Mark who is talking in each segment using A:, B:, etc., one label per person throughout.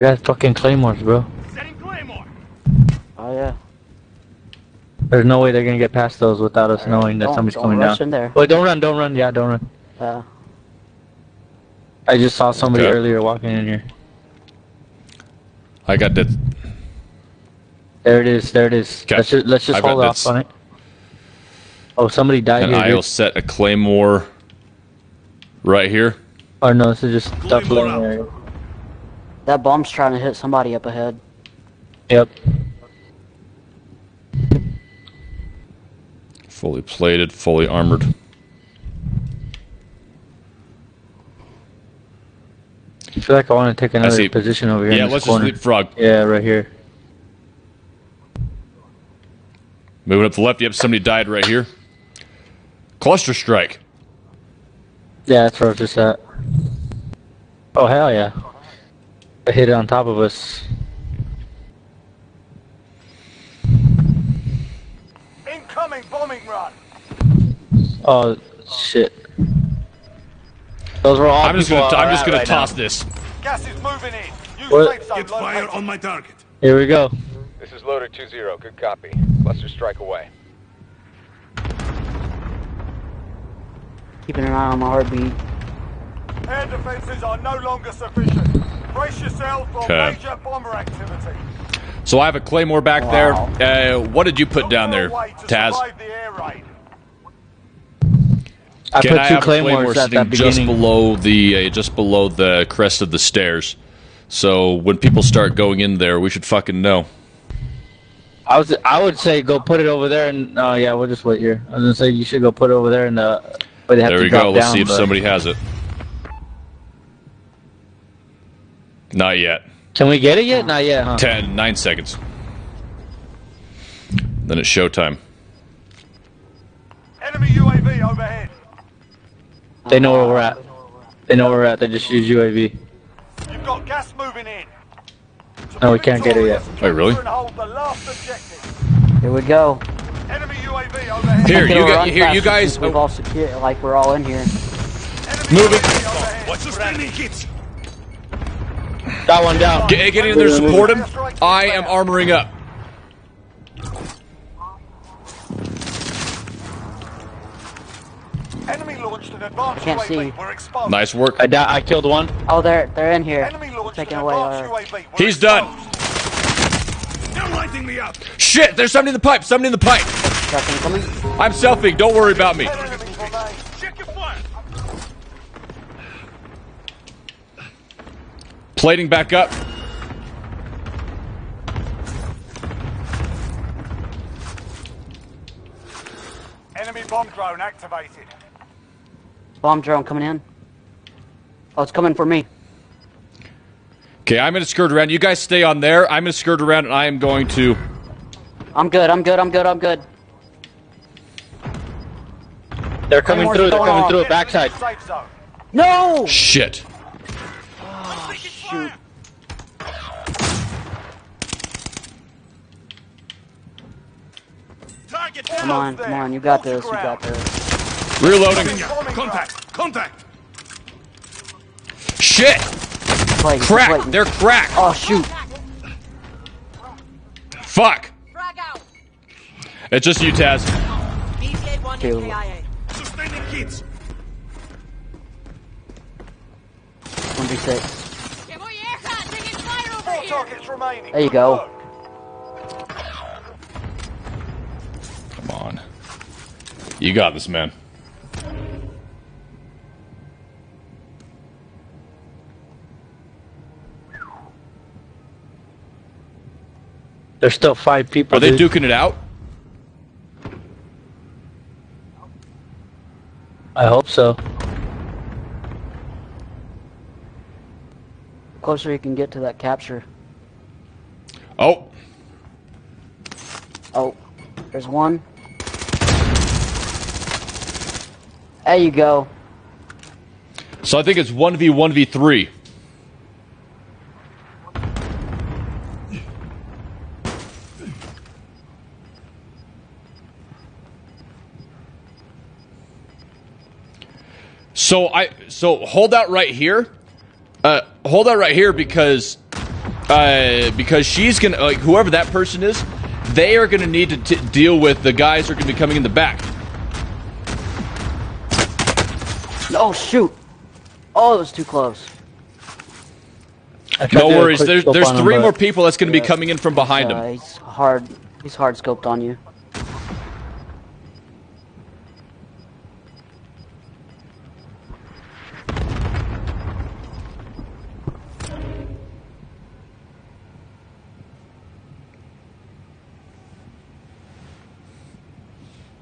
A: You got fucking claymores, bro.
B: Setting Claymore.
C: Oh yeah.
A: There's no way they're gonna get past those without us knowing that somebody's
C: don't
A: coming
C: rush
A: down.
C: in there.
A: Wait, don't run. Yeah, don't run. I just saw somebody earlier walking in here.
D: I got that.
A: There it is.
D: Okay.
A: Let's just hold off on it. Oh, somebody died
D: and
A: here.
D: I'll set a claymore right here.
A: Oh no, this is just stuff living there.
C: That bomb's trying to hit somebody up ahead.
A: Yep.
D: Fully plated, fully armored.
A: I feel like I want to take another position over here.
D: Yeah,
A: in this
D: let's
A: corner.
D: just leapfrog.
A: Yeah, right here.
D: Moving up to the left. Yep, somebody died right here. Cluster strike.
A: Yeah, that's where I was just at. Oh, hell yeah. I hit it on top of us.
B: Incoming bombing run.
A: Oh, shit. Those were all
D: I'm just gonna toss this.
B: Gas is moving in. Use
A: What?
B: safe zone.
E: Get fire on my target.
A: Here we go.
F: This is loader 2-0. Good copy. Cluster strike away.
C: Keeping an eye on my heartbeat.
B: Air defenses are no longer sufficient. Brace yourself for
D: Okay.
B: major bomber activity.
D: So I have a claymore back there. What did you put down there,
B: Way to
D: Taz?
B: survive the air raid.
A: I
D: Can
A: put
D: I
A: two
D: have a claymore
A: claymores at that
D: sitting
A: beginning.
D: just below the crest of the stairs? So when people start going in there, we should fucking know.
A: I would say go put it over there, and yeah, we'll just wait here. I was gonna say you should go put it over there, and but they have
D: There
A: to
D: we
A: drop
D: go. Let's
A: down,
D: see if
A: but-
D: somebody has it. Not yet.
A: Can we get it yet? Not yet, huh?
D: 9 seconds. Then it's showtime.
B: Enemy UAV overhead.
A: They know where we're at. They know where we're at. They just use UAV.
B: You've got gas moving in. To
A: No,
B: be
A: we can't get it yet.
B: victorious,
D: Wait, really?
B: capture and hold the last objective.
C: Here we go.
B: Enemy UAV overhead.
D: Here,
C: Get
D: you
C: a
D: got
C: run
D: here. You
C: fast
D: guys
C: since we've all secure, like we're all in here.
B: Enemy
D: Moving.
B: UAV overhead.
E: Watch the standing hits.
A: Got one down.
D: get in there, support him. I am armoring up.
B: Enemy launched an advanced
C: I can't
B: UAV.
C: see.
B: We're exposed.
D: Nice work.
A: I killed one.
C: Oh, they're in here.
B: Enemy launched
C: Taking
B: an
C: away
B: advanced
C: our.
B: UAV. We're
D: He's done.
B: exposed.
E: They're lighting me up.
D: Shit! There's somebody in the pipe. Somebody in the pipe.
C: Truck incoming.
D: I'm selfing. Don't worry about me.
B: 10 enemies remain.
E: Check your fire.
D: Plating back up.
B: Enemy bomb drone activated.
C: Bomb drone coming in. Oh, it's coming for me.
D: Okay, I'm gonna skirt around. You guys stay on there. I'm gonna skirt around, and I am going to.
C: I'm good.
A: They're coming
C: Claymores
A: through. They're
C: going
A: coming
C: off.
A: through. Backside.
B: Safe zone.
C: No!
D: Shit.
C: Shoot.
B: Target
C: Come on. You got this.
D: Reloading.
E: Contact.
D: Shit.
C: Play,
D: Crack.
C: play.
D: They're cracked.
C: Oh, shoot.
D: Fuck.
G: Frag out.
D: It's just you, Taz.
G: BTA-1
C: Two.
G: KIA.
E: Sustaining hits.
C: 1v6.
G: Get more aircraft taking fire over
B: 4
G: here.
B: targets remaining.
C: There you go.
D: Come on. You got this, man.
A: There's still 5 people.
D: Are they
A: dude.
D: duking it out?
A: I hope so.
C: Closer you can get to that capture.
D: Oh.
C: Oh, there's one. There you go.
D: So I think it's 1v1v3. So hold that right here. Hold that right here because because she's gonna whoever that person is, they are gonna need to deal with the guys who are gonna be coming in the back.
C: Oh shoot! Oh, it was too close.
D: No worries. There's 3 more people that's gonna be coming in from behind him.
C: He's hard scoped on you.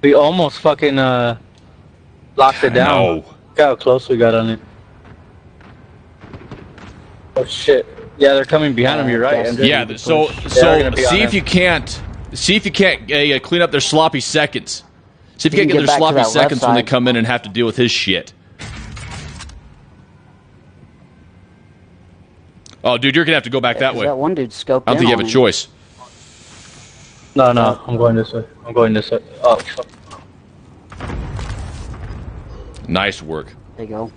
A: We almost fucking locked it down.
D: No.
A: Look how close we got on it. Oh shit! Yeah, they're coming behind him. You're right. Andrew.
D: Yeah. So see if you can't clean up their sloppy seconds. See if you can't get their sloppy seconds when they come in and have to deal with his shit. Oh, dude, you're gonna have to go back that way.
C: That one dude scoped.
D: I don't think you have a choice.
A: No, I'm going this way. Oh, fuck.
D: Nice work.
C: There you go.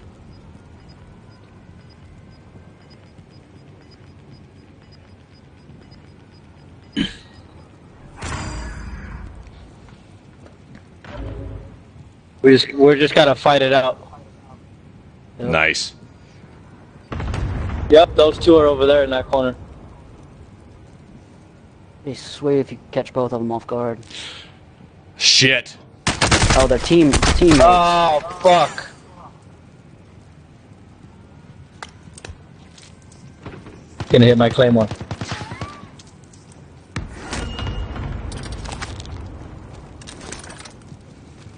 A: We're just gotta fight it out.
C: Yep.
D: Nice.
A: Yep, those 2 are over there in that corner.
C: Be sweet if you catch both of them off guard.
D: Shit.
C: Oh, they're teammates.
A: Oh fuck! Gonna hit my claymore.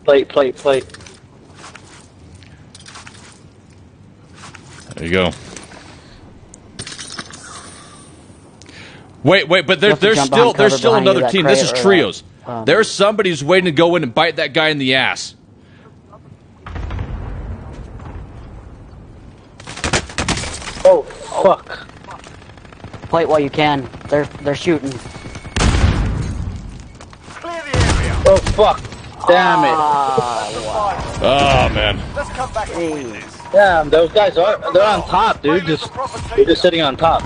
A: Plate.
D: There you go. Wait, but there's still another team. This is trios. There's somebody who's waiting to go in and bite that guy in the ass.
A: Oh fuck!
C: Plate while you can. They're shooting.
B: Clear the area.
A: Oh fuck! Damn it!
D: Oh man.
B: Let's come back and win this.
A: Damn, those guys they're on top, dude. They're just sitting on top.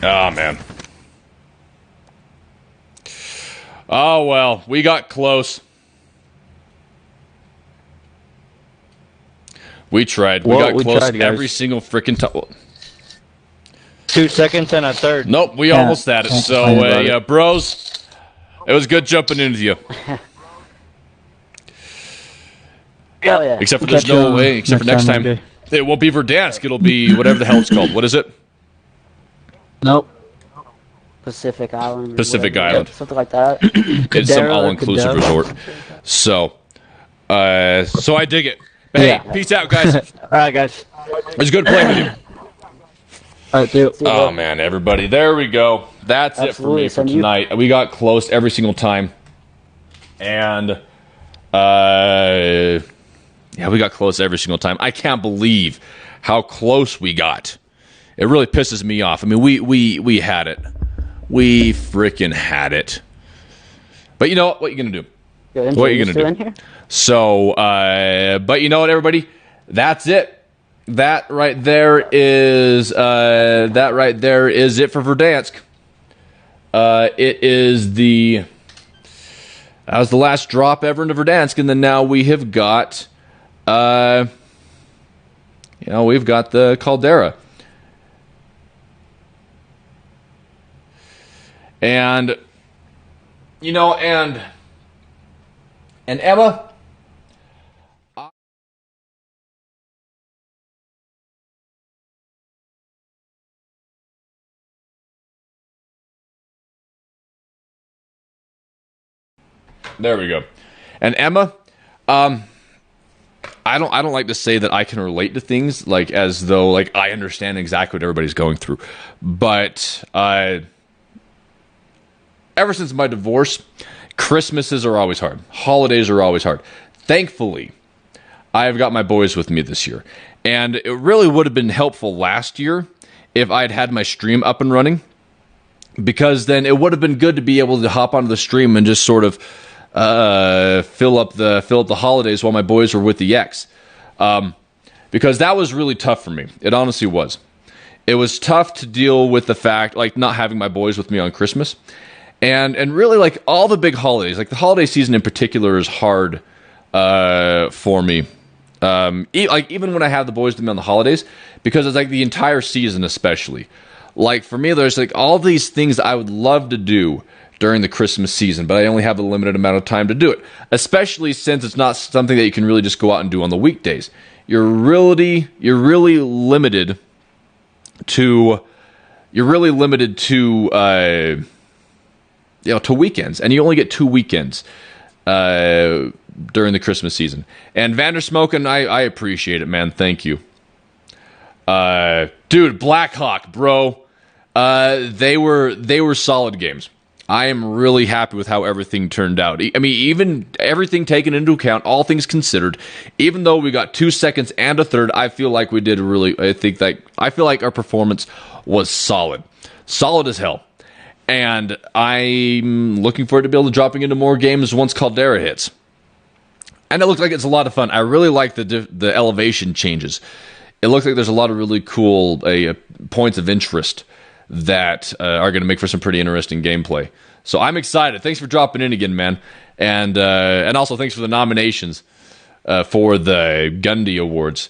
D: Oh man. Oh well, we got close. We tried. We got close every single freaking time.
A: 2 seconds and a third.
D: Nope, we almost had it. So, yeah, bros, it was good jumping into you.
C: Yeah.
D: Except for there's no way. Except for next time, it won't be Verdansk. It'll be whatever the hell it's called. What is it?
A: Nope.
C: Pacific Island.
D: Pacific Island.
C: Something like that.
D: It's some all-inclusive resort. So I dig it. Hey,
C: Yeah.
D: peace out, guys.
A: All right, guys.
D: It's good playing with you.
A: All right, see you.
D: Oh man, everybody, there we go. That's it for me for tonight. We got close every single time, and yeah, we got close every single time. I can't believe how close we got. It really pisses me off. I mean, we had it. We freaking had it. But you know what? What are you gonna do? What are you gonna do? So, but you know what, everybody? That's it. That right there is it for Verdansk. That was the last drop ever into Verdansk, and then now we have got, we've got the Caldera, and and Emma. There we go. And Emma, I don't like to say that I can relate to things like as though like I understand exactly what everybody's going through. But ever since my divorce, Christmases are always hard. Holidays are always hard. Thankfully, I've got my boys with me this year. And it really would have been helpful last year if I'd had my stream up and running. Because then it would have been good to be able to hop onto the stream and just sort of fill up the holidays while my boys were with the X. because that was really tough for me. It honestly was. It was tough to deal with the fact, like, not having my boys with me on Christmas. And really, like, all the big holidays, like the holiday season in particular is hard for me. Like, even when I have the boys with me on the holidays, because it's like the entire season especially. Like, for me, there's like all these things I would love to do during the Christmas season, but I only have a limited amount of time to do it. Especially since it's not something that you can really just go out and do on the weekdays. You're really limited to to weekends, and you only get 2 weekends during the Christmas season. And Vandersmoken, I appreciate it, man. Thank you. Dude, Blackhawk, bro. They were solid games. I am really happy with how everything turned out. I mean, even everything taken into account, all things considered, even though we got 2 seconds and a third, I feel like we did I feel like our performance was solid. Solid as hell. And I'm looking forward to be able to dropping into more games once Caldera hits. And it looks like it's a lot of fun. I really like the elevation changes. It looks like there's a lot of really cool points of interest that are going to make for some pretty interesting gameplay. So I'm excited. Thanks for dropping in again, man. And also thanks for the nominations for the Gundy Awards.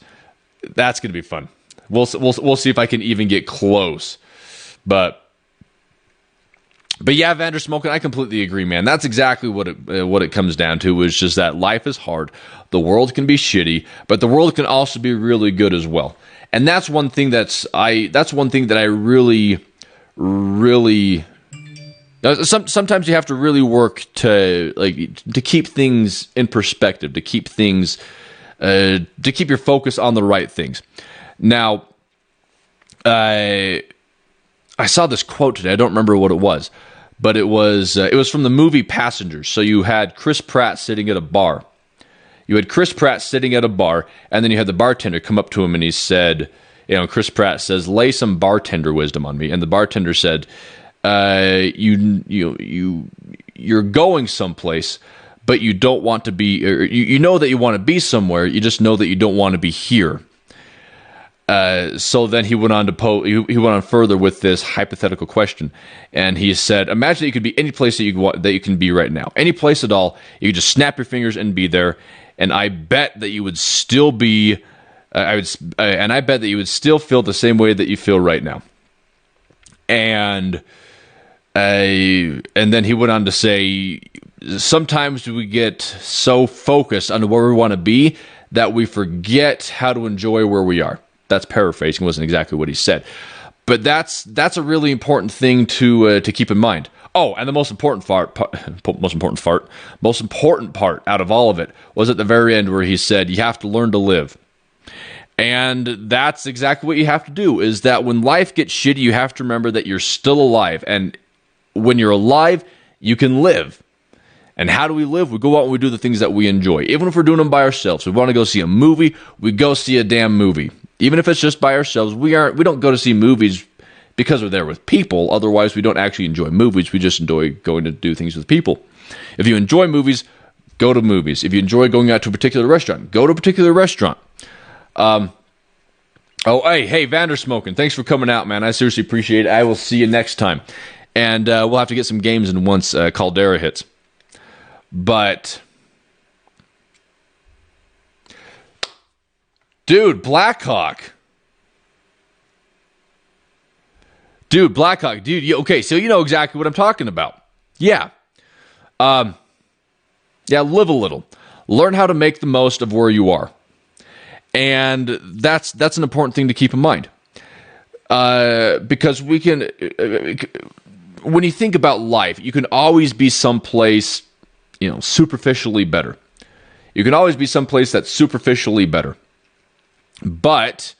D: That's going to be fun. We'll see if I can even get close. But yeah, Vandersmoken, I completely agree, man. That's exactly what it comes down to, is just that life is hard. The world can be shitty, but the world can also be really good as well. And that's one thing that I really sometimes you have to really work to keep things in perspective, to keep your focus on the right things. Now, I saw this quote today. I don't remember what it was, but it was from the movie Passengers. So you had Chris Pratt sitting at a bar. And then you had the bartender come up to him and he said, Chris Pratt says, "Lay some bartender wisdom on me." And the bartender said, "You're going someplace, but you don't want to be, or you know that you want to be somewhere. You just know that you don't want to be here." So then he went on to he went on further with this hypothetical question, and he said, "Imagine that you could be any place that you can be right now, any place at all. You could just snap your fingers and be there, and I bet that you would still be, I bet that you would still feel the same way that you feel right now." And then he went on to say, "Sometimes we get so focused on where we want to be that we forget how to enjoy where we are." That's paraphrasing, wasn't exactly what he said. But that's a really important thing to keep in mind. Oh, and the most important part out of all of it was at the very end where he said, "You have to learn to live." And that's exactly what you have to do, is that when life gets shitty, you have to remember that you're still alive. And when you're alive, you can live. And how do we live? We go out and we do the things that we enjoy. Even if we're doing them by ourselves. We want to go see a movie, we go see a damn movie. Even if it's just by ourselves, we don't go to see movies because we're there with people. Otherwise, we don't actually enjoy movies. We just enjoy going to do things with people. If you enjoy movies, go to movies. If you enjoy going out to a particular restaurant, go to a particular restaurant. Hey, Vandersmoken, thanks for coming out, man. I seriously appreciate it. I will see you next time. And we'll have to get some games in once Caldera hits. But dude, Blackhawk. Dude, okay, so you know exactly what I'm talking about. Yeah. Live a little. Learn how to make the most of where you are. And that's an important thing to keep in mind. Because we can, when you think about life, you can always be someplace, superficially better. You can always be someplace that's superficially better. But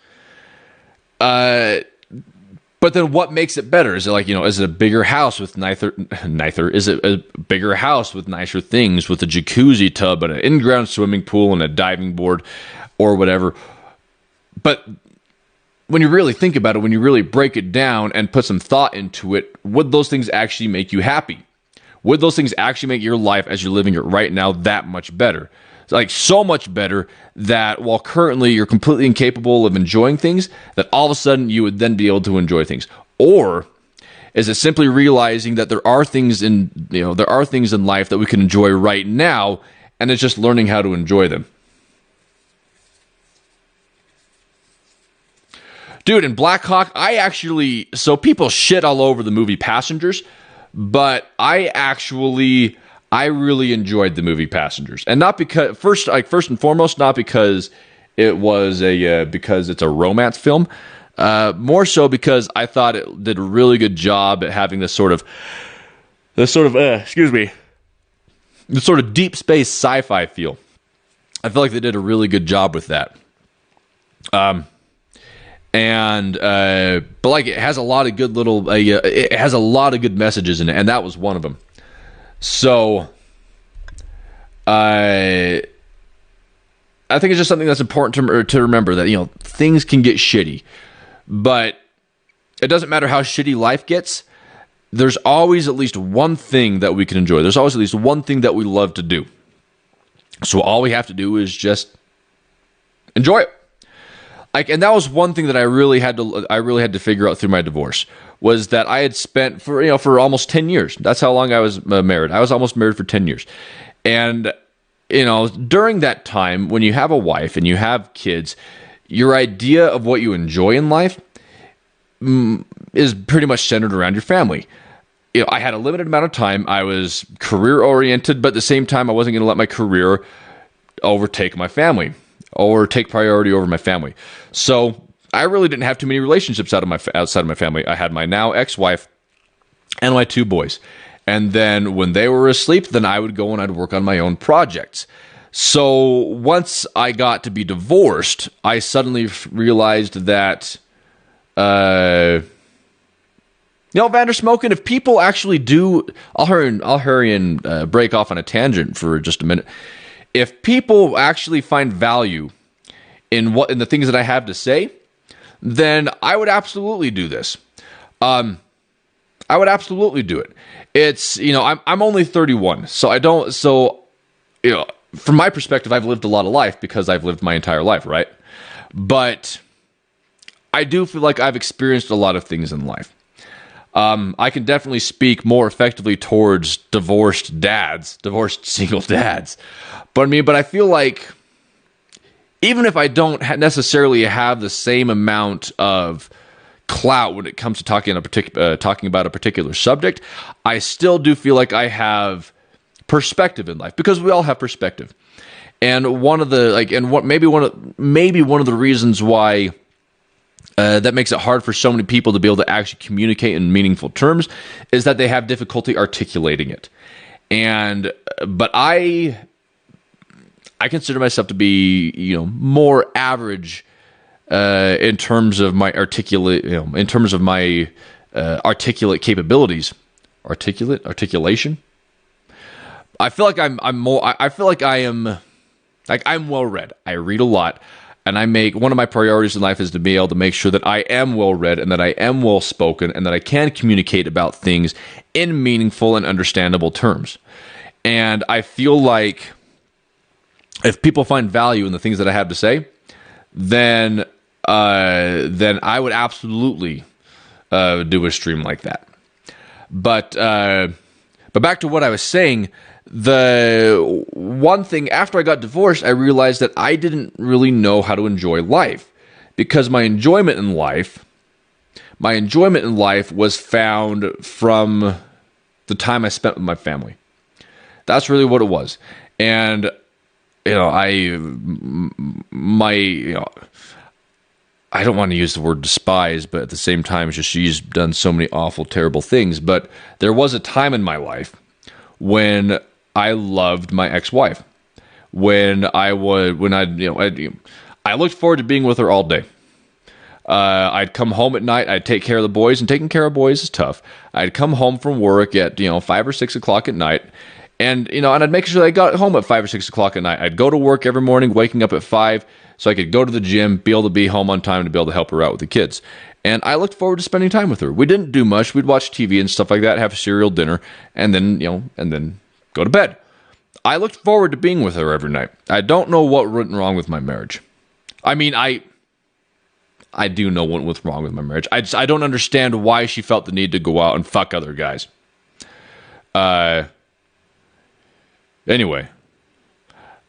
D: then what makes it better? Is it is it a bigger house with nicer? Is it a bigger house with nicer things, with a jacuzzi tub and an in-ground swimming pool and a diving board or whatever? But when you really think about it, when you really break it down and put some thought into it, would those things actually make you happy? Would those things actually make your life as you're living it right now that much better? like so much better that while currently you're completely incapable of enjoying things, that all of a sudden you would then be able to enjoy things? Or is it simply realizing that there are things in life that we can enjoy right now, and it's just learning how to enjoy them? Dude, in Black Hawk, so people shit all over the movie Passengers, but I really enjoyed the movie Passengers. And not because, first and foremost, not because because it's a romance film, more so because I thought it did a really good job at having this sort of deep space sci-fi feel. I feel like they did a really good job with that. But like, it has a lot of good it has a lot of good messages in it, and that was one of them. So, I think it's just something that's important to remember, that, things can get shitty, but it doesn't matter how shitty life gets. There's always at least one thing that we can enjoy. There's always at least one thing that we love to do. So all we have to do is just enjoy it. And that was one thing that I really had to figure out through my divorce, was that I had spent for almost 10 years. That's how long I was married. I was almost married for 10 years. And, during that time, when you have a wife and you have kids, your idea of what you enjoy in life is pretty much centered around your family. I had a limited amount of time. I was career oriented, but at the same time, I wasn't going to let my career overtake my family or take priority over my family. So I really didn't have too many relationships outside of my family. I had my now ex-wife and my 2 boys. And then when they were asleep, then I would go and I'd work on my own projects. So once I got to be divorced, I suddenly realized that, Vander Smokin', if people actually do, I'll hurry and break off on a tangent for just a minute. If people actually find value in the things that I have to say, then I would absolutely do this. I would absolutely do it. It's, I'm only 31, so from my perspective, I've lived a lot of life because I've lived my entire life, right? But I do feel like I've experienced a lot of things in life. I can definitely speak more effectively towards divorced single dads. But I feel like even if I don't necessarily have the same amount of clout when it comes to talking about a particular subject, I still do feel like I have perspective in life, because we all have perspective. And one of the maybe one of the reasons why that makes it hard for so many people to be able to actually communicate in meaningful terms is that they have difficulty articulating it. But I consider myself to be, more average in terms of my articulate capabilities. Articulation. I feel like I'm well read. I read a lot. And one of my priorities in life is to be able to make sure that I am well read and that I am well spoken and that I can communicate about things in meaningful and understandable terms. And I feel like if people find value in the things that I have to say, then I would absolutely do a stream like that. But back to what I was saying. The one thing, after I got divorced, I realized that I didn't really know how to enjoy life, because my enjoyment in life was found from the time I spent with my family. That's really what it was. And I don't want to use the word despise, but at the same time, it's just she's done so many awful, terrible things. But there was a time in my life when I loved my ex-wife. I looked forward to being with her all day. I'd come home at night. I'd take care of the boys, and taking care of boys is tough. I'd come home from work at 5 or 6 o'clock at night, and I'd make sure that I got home at 5 or 6 o'clock at night. I'd go to work every morning, waking up at 5, so I could go to the gym, be able to be home on time, to be able to help her out with the kids. And I looked forward to spending time with her. We didn't do much. We'd watch TV and stuff like that, have a cereal dinner, and then go to bed. I looked forward to being with her every night. I don't know what went wrong with my marriage. I mean, I do know what went wrong with my marriage. I don't understand why she felt the need to go out and fuck other guys. Anyway,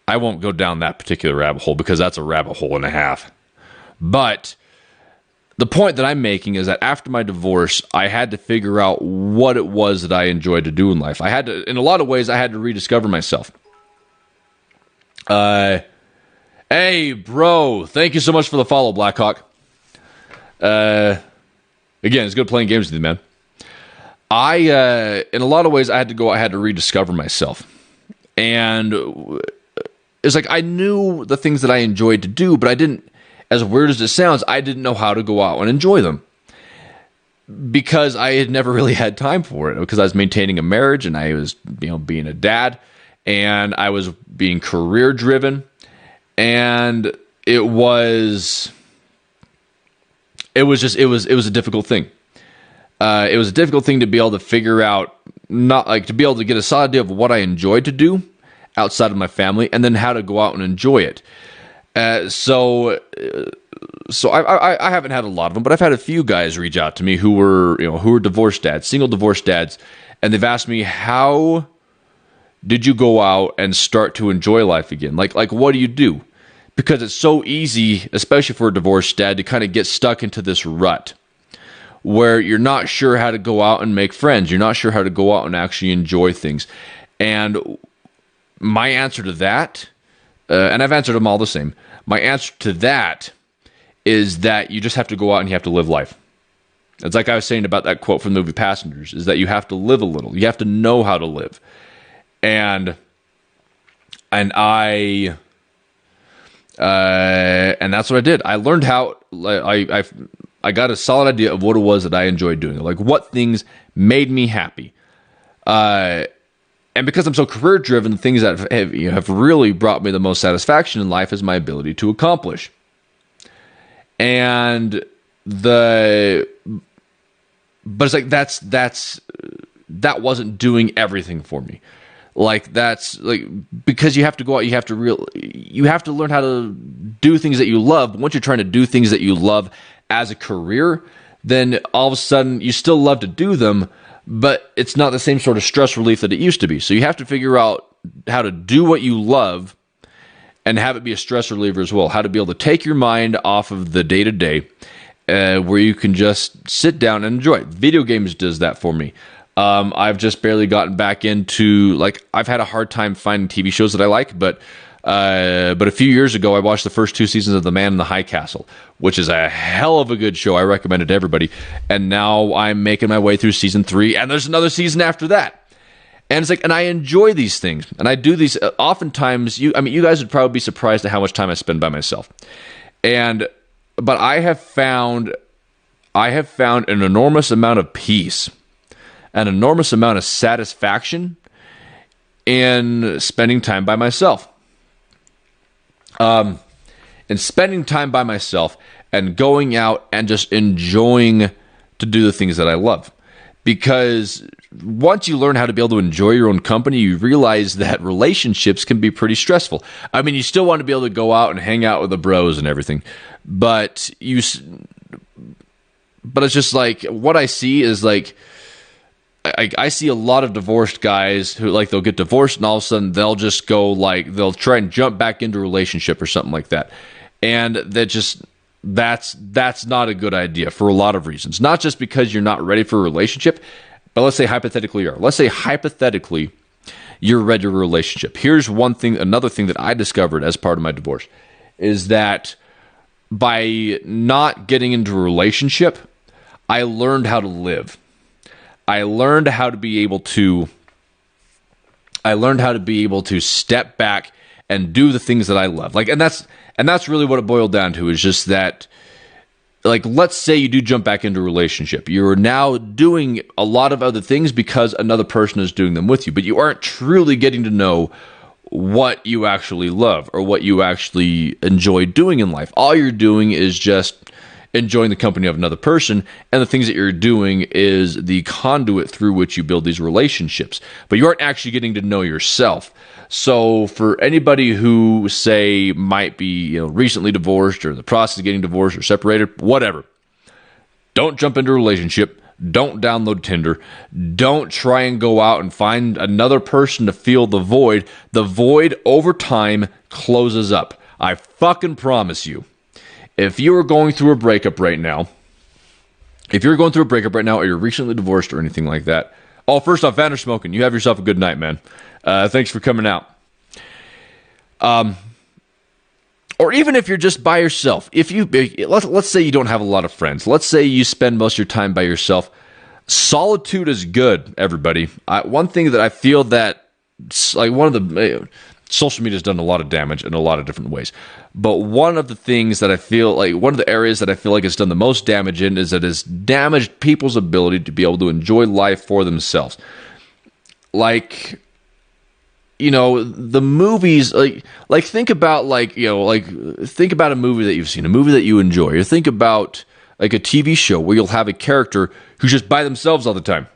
D: I won't go down that particular rabbit hole because that's a rabbit hole and a half. But the point that I'm making is that after my divorce, I had to figure out what it was that I enjoyed to do in life. I had to, in a lot of ways, I had to rediscover myself. Hey, bro, thank you so much for the follow, Blackhawk. Again, it's good playing games with you, man. In a lot of ways, I had to rediscover myself. And it's like I knew the things that I enjoyed to do, but I didn't, as weird as it sounds, I didn't know how to go out and enjoy them. Because I had never really had time for it. Because I was maintaining a marriage and I was, being a dad. And I was being career driven. And it was a difficult thing. It was a difficult thing to be able to figure out, to be able to get a solid idea of what I enjoyed to do outside of my family, and then how to go out and enjoy it. So I haven't had a lot of them, but I've had a few guys reach out to me who were divorced dads, single divorced dads, and they've asked me, how did you go out and start to enjoy life again? Like what do you do? Because it's so easy, especially for a divorced dad, to kind of get stuck into this rut where you're not sure how to go out and make friends. You're not sure how to go out and actually enjoy things. And my answer to that, and I've answered them all the same, my answer to that is that you just have to go out and you have to live life. It's like I was saying about that quote from the movie Passengers, is that you have to live a little. You have to know how to live. And that's what I did. I learned how, I got a solid idea of what it was that I enjoyed doing, like what things made me happy. And because I'm so career driven, the things that have really brought me the most satisfaction in life is my ability to accomplish. And but it's like that wasn't doing everything for me. Like that's like, because you have to go out, you have to learn how to do things that you love. But once you're trying to do things that you love as a career, then all of a sudden you still love to do them, but it's not the same sort of stress relief that it used to be. So you have to figure out how to do what you love and have it be a stress reliever as well. How to be able to take your mind off of the day-to-day, where you can just sit down and enjoy it. Video games does that for me. I've just barely gotten back into, I've had a hard time finding TV shows that I like, but a few years ago, I watched the first 2 seasons of The Man in the High Castle, which is a hell of a good show. I recommend it to everybody. And now I'm making my way through season 3, and there's another season after that. And it's like, and I enjoy these things, and I do these. Oftentimes, you guys would probably be surprised at how much time I spend by myself. But I have found an enormous amount of peace, an enormous amount of satisfaction in spending time by myself. And spending time by myself and going out and just enjoying to do the things that I love. Because once you learn how to be able to enjoy your own company, you realize that relationships can be pretty stressful. I mean, you still want to be able to go out and hang out with the bros and everything, but it's just like, what I see is like, I see a lot of divorced guys who, like, they'll get divorced and all of a sudden they'll just go, like, they'll try and jump back into a relationship or something like that. And that's not a good idea for a lot of reasons. Not just because you're not ready for a relationship, but let's say hypothetically you are. Let's say hypothetically you're ready for a relationship. Here's another thing that I discovered as part of my divorce is that by not getting into a relationship, I learned how to live. I learned how to be able to step back and do the things that I love. And that's really what it boiled down to, is just that, like, let's say you do jump back into a relationship. You're now doing a lot of other things because another person is doing them with you, but you aren't truly getting to know what you actually love or what you actually enjoy doing in life. All you're doing is just enjoying the company of another person, and the things that you're doing is the conduit through which you build these relationships. But you aren't actually getting to know yourself. So for anybody who, say, might be recently divorced or in the process of getting divorced or separated, whatever, don't jump into a relationship. Don't download Tinder. Don't try and go out and find another person to fill the void. The void over time closes up. I fucking promise you. If you are going through a breakup right now, or you're recently divorced or anything like that, first off, Vanner Smoking, you have yourself a good night, man. Thanks for coming out. Or even if you're just by yourself, let's say you don't have a lot of friends. Let's say you spend most of your time by yourself. Solitude is good, everybody. One thing that I feel that, social media has done a lot of damage in a lot of different ways. But one of the things that I feel like, one of the areas that I feel like it's done the most damage in is that it's damaged people's ability to be able to enjoy life for themselves. Like, the movies, think about think about a movie that you've seen, a movie that you enjoy, or think about like a TV show where you'll have a character who's just by themselves all the time.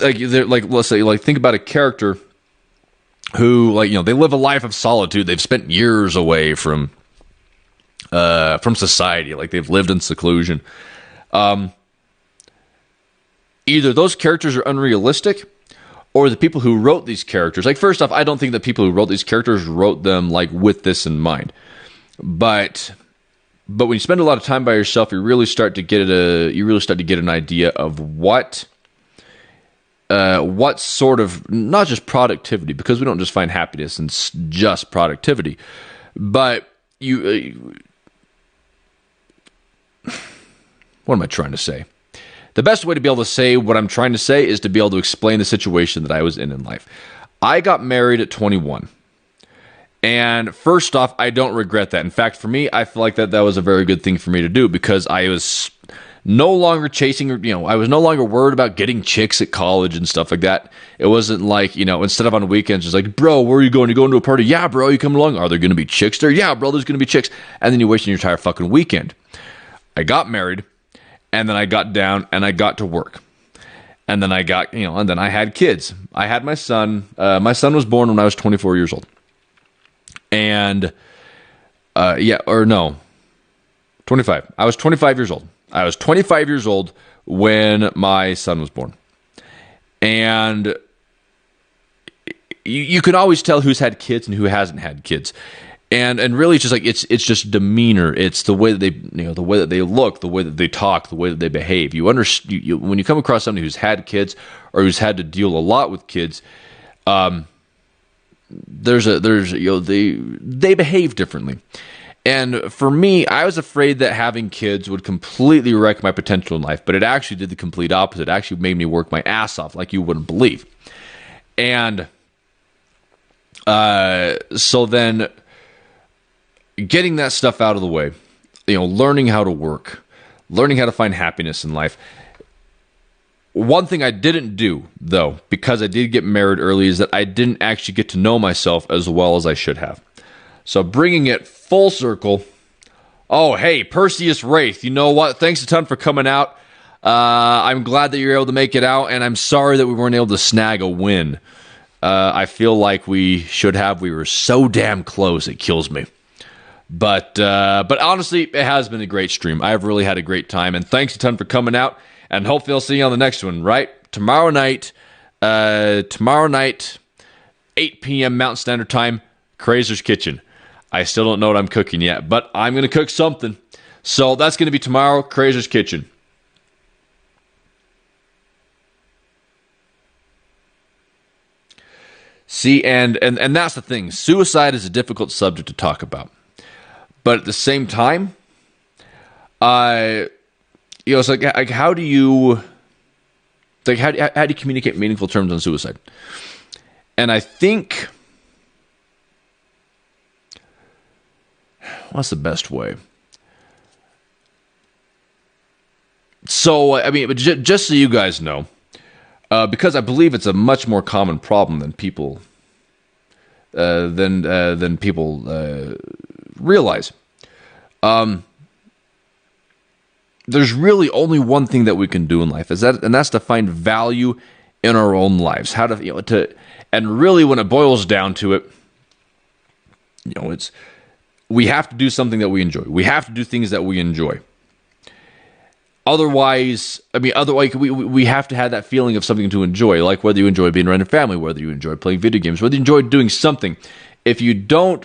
D: Let's say, think about a character who, they live a life of solitude. They've spent years away from society, they've lived in seclusion. Either those characters are unrealistic, or the people who wrote these characters. First off, I don't think that people who wrote these characters wrote them with this in mind. But when you spend a lot of time by yourself, you really start to get an idea of what sort of, not just productivity, because we don't just find happiness in just productivity, but what am I trying to say? The best way to be able to say what I'm trying to say is to be able to explain the situation that I was in life. I got married at 21. And first off, I don't regret that. In fact, for me, I feel like that was a very good thing for me to do, because I was no longer chasing, I was no longer worried about getting chicks at college and stuff like that. It wasn't like, instead of on weekends, it's like, bro, where are you going? You going to a party? Yeah, bro, you coming along? Are there going to be chicks there? Yeah, bro, there's going to be chicks. And then you're wasting your entire fucking weekend. I got married. And then I got down and I got to work. And then I got, and then I had kids. I had my son. My son was born when I was 24 years old. And, 25. I was 25 years old. I was 25 years old when my son was born. And you can always tell who's had kids and who hasn't had kids. And really, it's just it's just demeanor. It's the way that they the way that they look, the way that they talk, the way that they behave. You understand when you come across somebody who's had kids or who's had to deal a lot with kids. They behave differently. And for me, I was afraid that having kids would completely wreck my potential in life, but it actually did the complete opposite. It actually made me work my ass off like you wouldn't believe. And so then, getting that stuff out of the way, learning how to work, learning how to find happiness in life. One thing I didn't do, though, because I did get married early, is that I didn't actually get to know myself as well as I should have. So bringing it full circle. Oh, hey, Perseus Wraith, you know what? Thanks a ton for coming out. I'm glad that you're able to make it out, and I'm sorry that we weren't able to snag a win. I feel like we should have. We were so damn close, it kills me. But honestly, it has been a great stream. I've really had a great time, and thanks a ton for coming out, and hopefully I'll see you on the next one, right? Tomorrow night, 8 p.m. Mountain Standard Time, Crazer's Kitchen. I still don't know what I'm cooking yet, but I'm going to cook something. So that's going to be tomorrow, Crazer's Kitchen. See, and that's the thing. Suicide is a difficult subject to talk about. But at the same time, it's like how do you communicate meaningful terms on suicide? And I think, what's the best way? So, I mean, just so you guys know, because I believe it's a much more common problem than people realize. there's really only one thing that we can do in life, and that's to find value in our own lives. How to and really when it boils down to it, it's we have to do something that we enjoy. We have to do things that we enjoy. Otherwise, we have to have that feeling of something to enjoy, like whether you enjoy being around your family, whether you enjoy playing video games, whether you enjoy doing something. If you don't,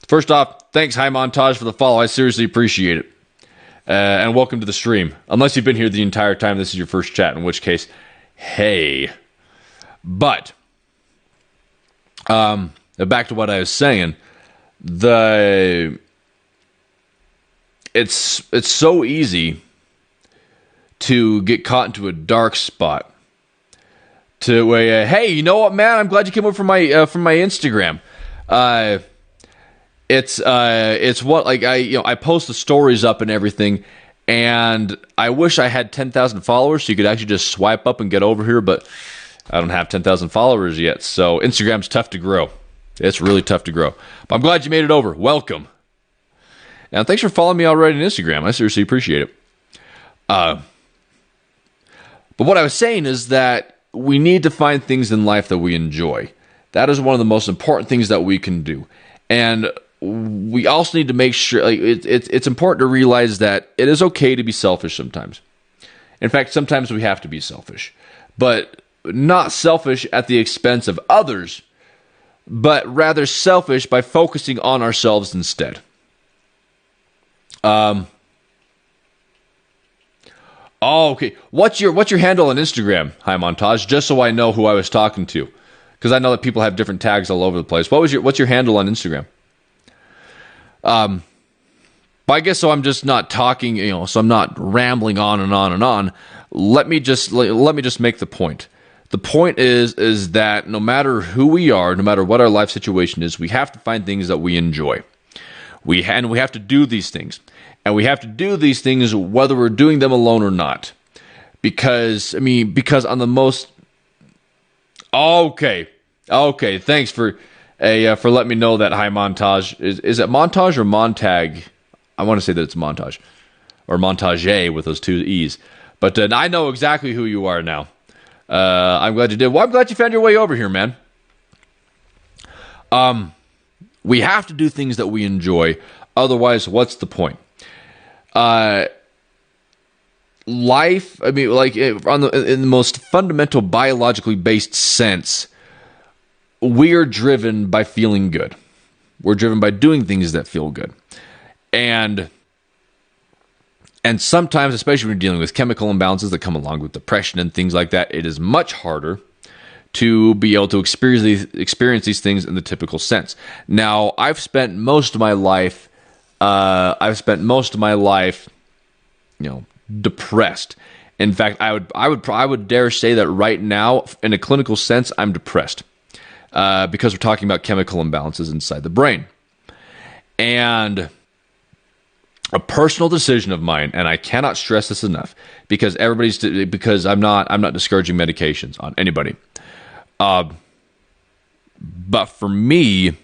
D: first off, thanks, High Montage, for the follow. I seriously appreciate it. And welcome to the stream. Unless you've been here the entire time, this is your first chat, in which case, hey. But, back to what I was saying, it's so easy to get caught into a dark spot. To where, hey, you know what, man? I'm glad you came over from my Instagram. It's what, like, I post the stories up and everything, and I wish I had 10,000 followers so you could actually just swipe up and get over here, but I don't have 10,000 followers yet, so Instagram's tough to grow. It's really tough to grow. But I'm glad you made it over. Welcome. And thanks for following me already on Instagram. I seriously appreciate it. But what I was saying is that we need to find things in life that we enjoy. That is one of the most important things that we can do. And we also need to make sure, like, it's important to realize that it is okay to be selfish sometimes. In fact, sometimes we have to be selfish. But not selfish at the expense of others, but rather selfish by focusing on ourselves instead. Oh, okay. What's your handle on Instagram, High Montage? Just so I know who I was talking to, because I know that people have different tags all over the place. What's your handle on Instagram? But I guess so. I'm just not talking, so I'm not rambling on and on and on. Let me just make the point. The point is that no matter who we are, no matter what our life situation is, we have to find things that we enjoy. We have to do these things. And we have to do these things whether we're doing them alone or not. Because on the most... Okay, thanks for letting me know that, High Montage. Is it Montage or Montag? I want to say that it's Montage. Or Montage with those two E's. But I know exactly who you are now. I'm glad you did. Well, I'm glad you found your way over here, man. We have to do things that we enjoy. Otherwise, what's the point? Life, in the most fundamental biologically based sense, we are driven by feeling good. We're driven by doing things that feel good. And sometimes, especially when you're dealing with chemical imbalances that come along with depression and things like that, it is much harder to be able to experience these things in the typical sense. Now, I've spent most of my life, depressed. In fact, I would dare say that right now, in a clinical sense, I'm depressed because we're talking about chemical imbalances inside the brain. And a personal decision of mine, and I cannot stress this enough, because I'm not discouraging medications on anybody. But for me,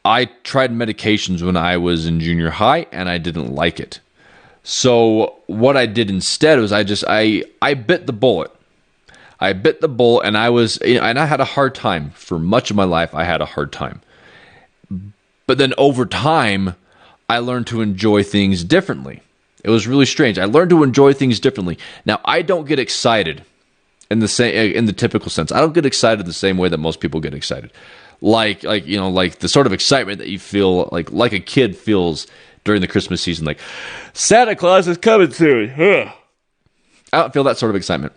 D: I tried medications when I was in junior high, and I didn't like it. So what I did instead was I bit the bullet. I bit the bullet, and and I had a hard time. For much of my life, I had a hard time. But then over time, I learned to enjoy things differently. It was really strange. I learned to enjoy things differently. Now, I don't get excited in the typical sense. I don't get excited the same way that most people get excited. Like the sort of excitement that you feel like a kid feels during the Christmas season, like Santa Claus is coming soon. I don't feel that sort of excitement.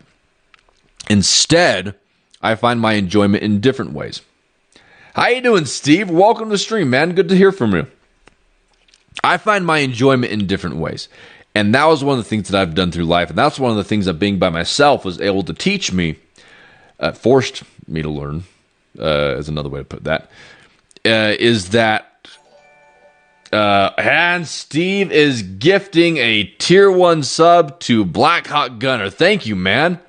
D: Instead, I find my enjoyment in different ways. How you doing, Steve? Welcome to the stream, man. Good to hear from you. I find my enjoyment in different ways. And that was one of the things that I've done through life. And that's one of the things that being by myself was able to teach me, forced me to learn, is another way to put that, is that, and Steve is gifting a tier 1 sub to Black Hawk Gunner. Thank you, man.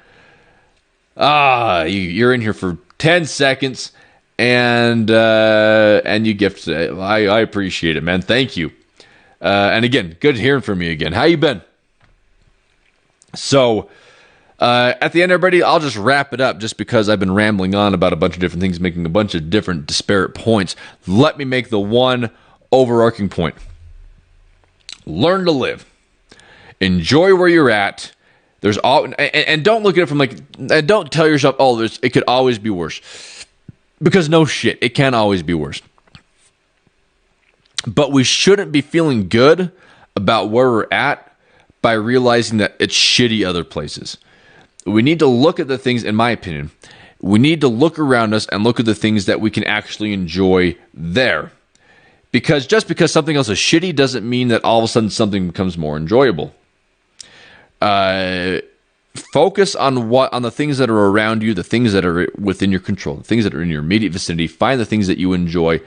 D: You're in here for 10 seconds, and you gift it. I appreciate it, man. Thank you. And again, good hearing from you again. How you been? So, at the end, everybody, I'll just wrap it up just because I've been rambling on about a bunch of different things, making a bunch of different disparate points. Let me make the one overarching point. Learn to live. Enjoy where you're at. There's all, and don't look at it from like, and don't tell yourself, oh, it could always be worse. Because no shit, it can always be worse. But we shouldn't be feeling good about where we're at by realizing that it's shitty other places. We need to look at the things, in my opinion, we need to look around us and look at the things that we can actually enjoy there. Because just because something else is shitty doesn't mean that all of a sudden something becomes more enjoyable. Focus on the things that are around you, the things that are within your control, the things that are in your immediate vicinity. Find the things that you enjoy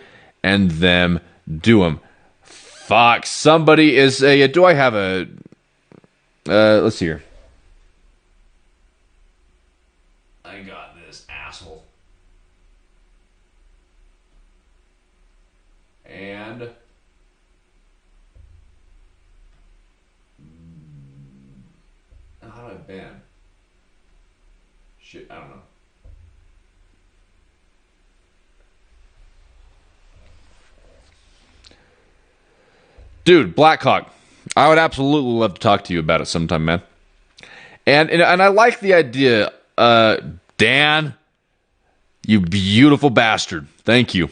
D: and them do them. Fuck, somebody is a... Do I have a... let's see here. I got this, asshole. And... how do I ban? Shit, I don't know. Dude, Blackhawk, I would absolutely love to talk to you about it sometime, man. And I like the idea, Dan, you beautiful bastard. Thank you.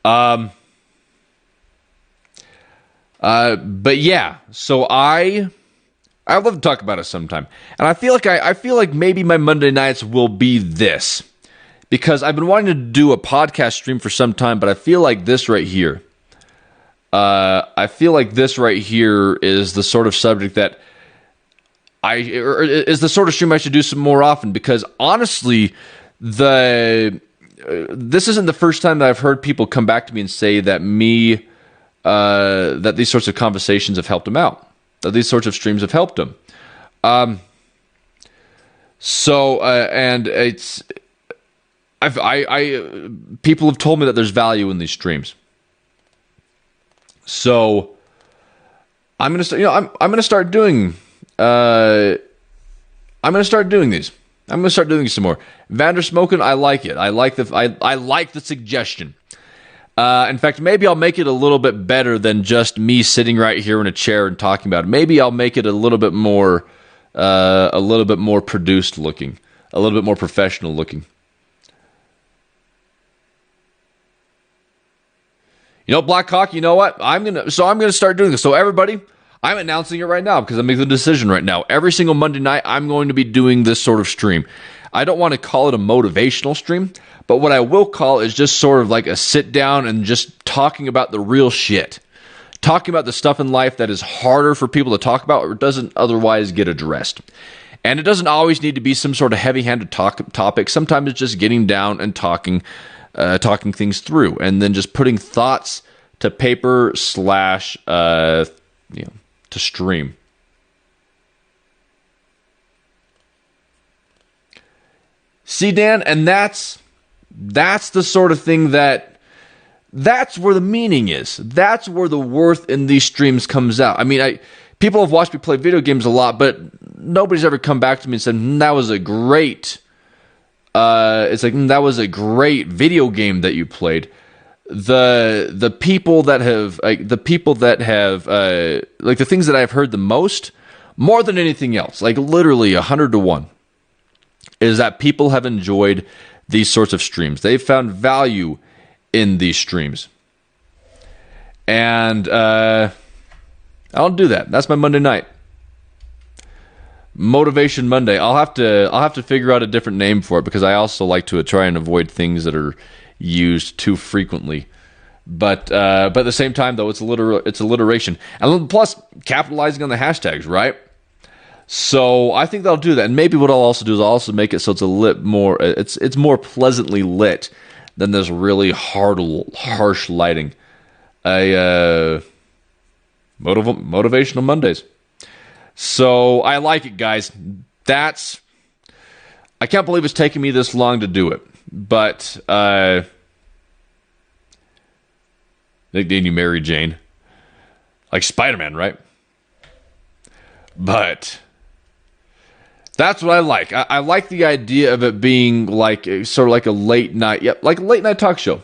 D: But yeah, so I'd love to talk about it sometime. And I feel like maybe my Monday nights will be this, because I've been wanting to do a podcast stream for some time, but I feel like this right here. Is the sort of subject that is the sort of stream I should do some more often, because honestly, this isn't the first time that I've heard people come back to me and say that that these sorts of conversations have helped them out, that these sorts of streams have helped them. And it's, people have told me that there's value in these streams. So I'm gonna start. I'm gonna start doing. I'm gonna start doing these. I'm gonna start doing these some more. Vandersmoken, I like it. I like the suggestion. In fact, maybe I'll make it a little bit better than just me sitting right here in a chair and talking about it. Maybe I'll make it a little bit more produced looking, a little bit more professional looking. You know, Blackhawk, you know what? I'm gonna start doing this. So everybody, I'm announcing it right now because I'm making the decision right now. Every single Monday night, I'm going to be doing this sort of stream. I don't want to call it a motivational stream, but what I will call is just sort of like a sit down and just talking about the real shit. Talking about the stuff in life that is harder for people to talk about or doesn't otherwise get addressed. And it doesn't always need to be some sort of heavy-handed topic. Sometimes it's just getting down and talking things through, and then just putting thoughts to paper / to stream. See, Dan, and that's the sort of thing that's where the meaning is. That's where the worth in these streams comes out. I mean, people have watched me play video games a lot, but nobody's ever come back to me and said, that was a great... it's like, that was a great video game that you played. The people that have like the things that I've heard the most, more than anything else, like literally 100 to 1, is that people have enjoyed these sorts of streams. They've found value in these streams, and I'll do that. That's my Monday night. Motivation Monday. I'll have to figure out a different name for it, because I also like to try and avoid things that are used too frequently. But at the same time, though, it's alliteration, and plus capitalizing on the hashtags, right? So I think they'll do that. And maybe what I'll also do is I'll also make it so it's a lit more. It's more pleasantly lit than this really harsh lighting. Motivational Mondays. So I like it, guys. I can't believe it's taken me this long to do it. But nickname you Mary Jane, like Spider-Man, right? But that's what I like. I like the idea of it being like sort of like a late night, like a late night talk show.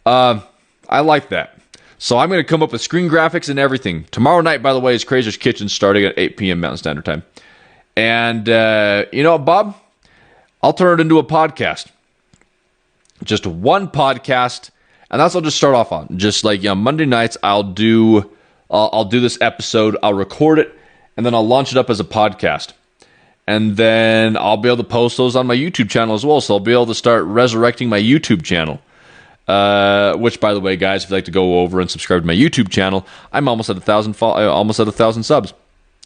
D: I like that. So I'm going to come up with screen graphics and everything. Tomorrow night, by the way, is Crazier's Kitchen starting at 8 p.m. Mountain Standard Time. And you know what, Bob? I'll turn it into a podcast. Just one podcast, and that's what I'll just start off on. Just like Monday nights, I'll do this episode. I'll record it, and then I'll launch it up as a podcast. And then I'll be able to post those on my YouTube channel as well. So I'll be able to start resurrecting my YouTube channel. Which, by the way, guys, if you'd like to go over and subscribe to my YouTube channel, I'm almost at 1,000 subs.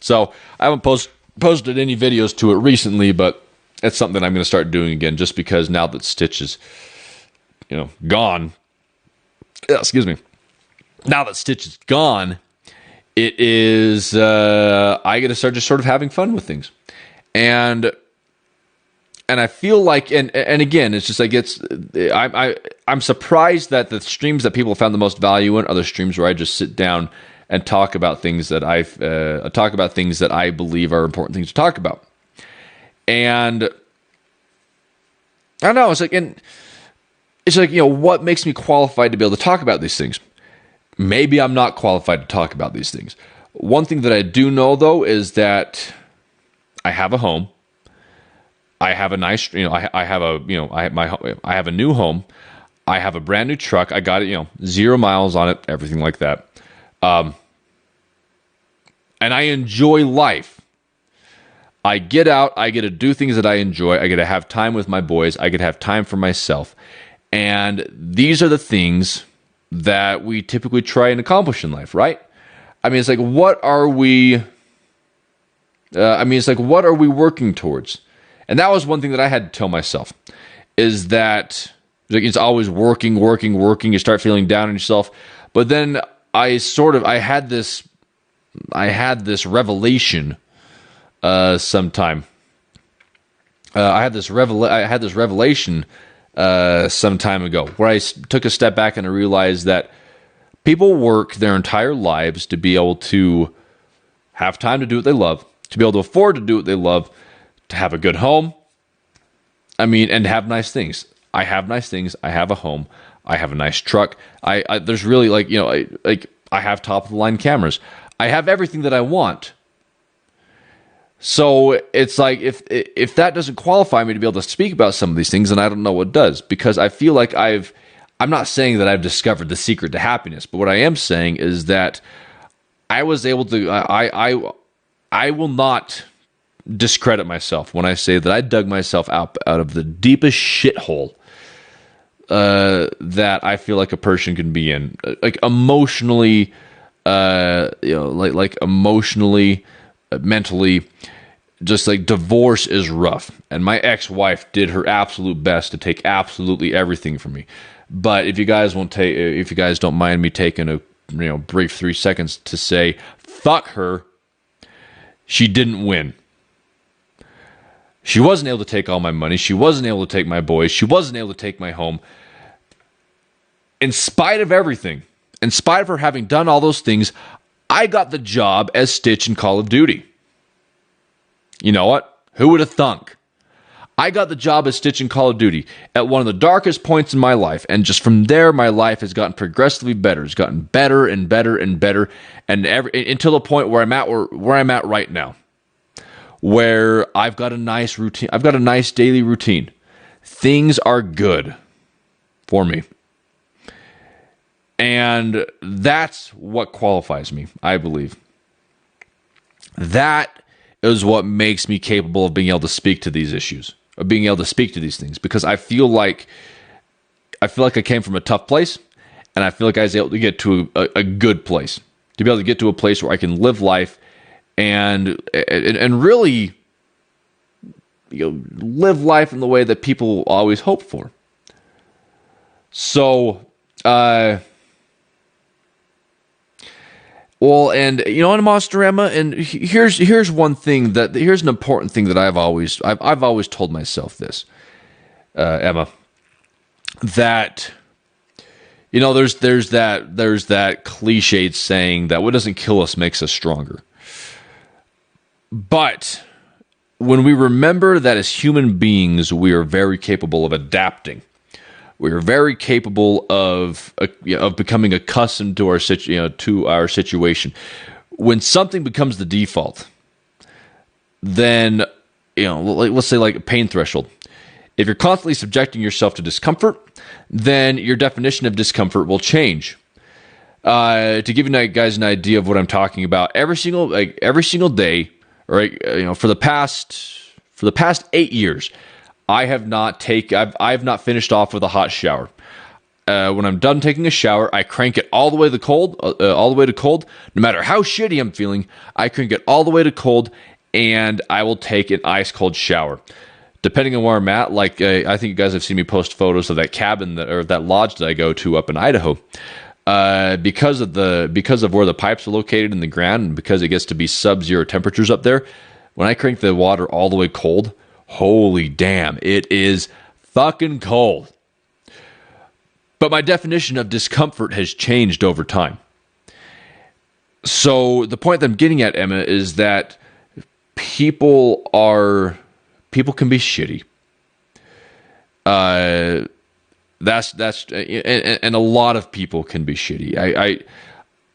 D: So I haven't posted any videos to it recently, but it's something I'm going to start doing again, just because now that Stitch is, gone. Excuse me. Now that Stitch is gone, it is I got to start just sort of having fun with things, and I feel like, and again, it's just like I'm surprised that the streams that people found the most value in are the streams where I just sit down and talk about things that I believe are important things to talk about. And I don't know, it's like, what makes me qualified to be able to talk about these things? Maybe I'm not qualified to talk about these things. One thing that I do know, though, is that I have a home. I have a nice, I have a new home. I have a brand new truck. I got it, 0 miles on it, everything like that. And I enjoy life. I get out. I get to do things that I enjoy. I get to have time with my boys. I get to have time for myself. And these are the things that we typically try and accomplish in life, right? I mean, it's like, what are we? What are we working towards? And that was one thing that I had to tell myself, is that it's always working. You start feeling down on yourself. But then I had this revelation sometime. I had this revelation some time ago, where I took a step back and I realized that people work their entire lives to be able to have time to do what they love, to be able to afford to do what they love, to have a good home. I mean, and have nice things. I have nice things. I have a home. I have a nice truck. There's really I have top of the line cameras. I have everything that I want. So it's like, if that doesn't qualify me to be able to speak about some of these things, then I don't know what does, because I feel like I'm not saying that I've discovered the secret to happiness, but what I am saying is that I was able to, I will not discredit myself when I say that I dug myself out of the deepest shithole that I feel like a person can be in, like emotionally, emotionally, mentally. Just like, divorce is rough, and my ex-wife did her absolute best to take absolutely everything from me. But if you guys don't mind me taking a brief 3 seconds to say, fuck her, she didn't win. She wasn't able to take all my money. She wasn't able to take my boys. She wasn't able to take my home. In spite of everything, in spite of her having done all those things, I got the job as Stitch in Call of Duty. You know what? Who would have thunk? I got the job as Stitch in Call of Duty at one of the darkest points in my life, and just from there, my life has gotten progressively better. It's gotten better and better and better, and until the point where I'm at right now, where I've got a nice routine. I've got a nice daily routine. Things are good for me, and that's what qualifies me, I believe. That is what makes me capable of being able to speak to these issues, of being able to speak to these things, because I feel like I came from a tough place, and I feel like I was able to get to a good place, to be able to get to a place where I can live life and really live life in the way that people always hope for. So, well, and in Monster Emma, and here's one thing here's an important thing that I've always told myself this, Emma, that there's that cliched saying that what doesn't kill us makes us stronger. But when we remember that as human beings, we are very capable of adapting. We are very capable of becoming accustomed to our situation. When something becomes the default, then let's say like a pain threshold. If you're constantly subjecting yourself to discomfort, then your definition of discomfort will change. To give you guys an idea of what I'm talking about, every single day, right? For the past 8 years, I have not finished off with a hot shower. When I'm done taking a shower, I crank it all the way to cold. No matter how shitty I'm feeling, I crank it all the way to cold, and I will take an ice cold shower. Depending on where I'm at, like I think you guys have seen me post photos of that cabin or that lodge that I go to up in Idaho. Because of where the pipes are located in the ground, and because it gets to be sub-zero temperatures up there, when I crank the water all the way cold, holy damn, it is fucking cold. But my definition of discomfort has changed over time. So the point that I'm getting at, Emma, is that people can be shitty. That's and a lot of people can be shitty.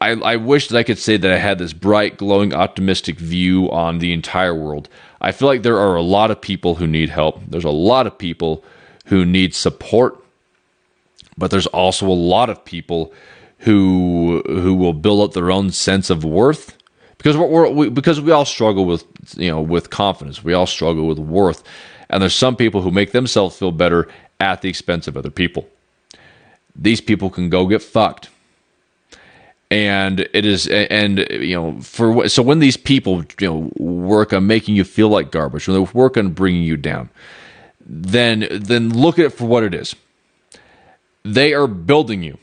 D: I wish that I could say that I had this bright, glowing, optimistic view on the entire world. I feel like there are a lot of people who need help. There's a lot of people who need support, but there's also a lot of people who will build up their own sense of worth, because we all struggle with confidence. We all struggle with worth, and there's some people who make themselves feel better at the expense of other people. These people can go get fucked. And it is, so when these people, work on making you feel like garbage, when they work on bringing you down, then look at it for what it is. They are building you.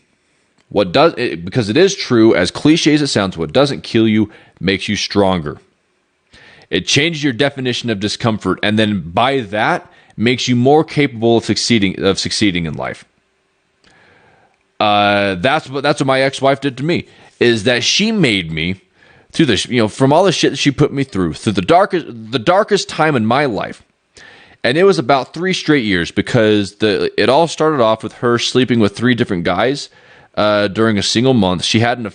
D: Because it is true, as cliche as it sounds, what doesn't kill you makes you stronger. It changes your definition of discomfort, and then by that, makes you more capable of succeeding in life. That's what my ex-wife did to me, is that she made me, through this, from all the shit that she put me through the darkest time in my life. And it was about 3 straight years, because it all started off with her sleeping with 3 different guys during a single month. She had an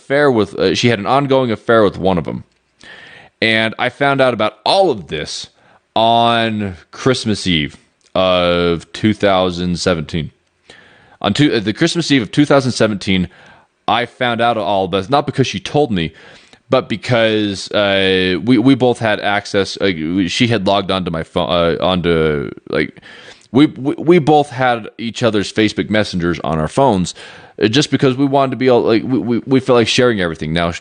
D: ongoing affair with one of them. And I found out about all of this on Christmas Eve of 2017. On the Christmas Eve of 2017, I found out all of this, not because she told me, but because we both had access. She had logged onto my phone, we both had each other's Facebook messengers on our phones, just because we wanted to be all we felt like sharing everything. Now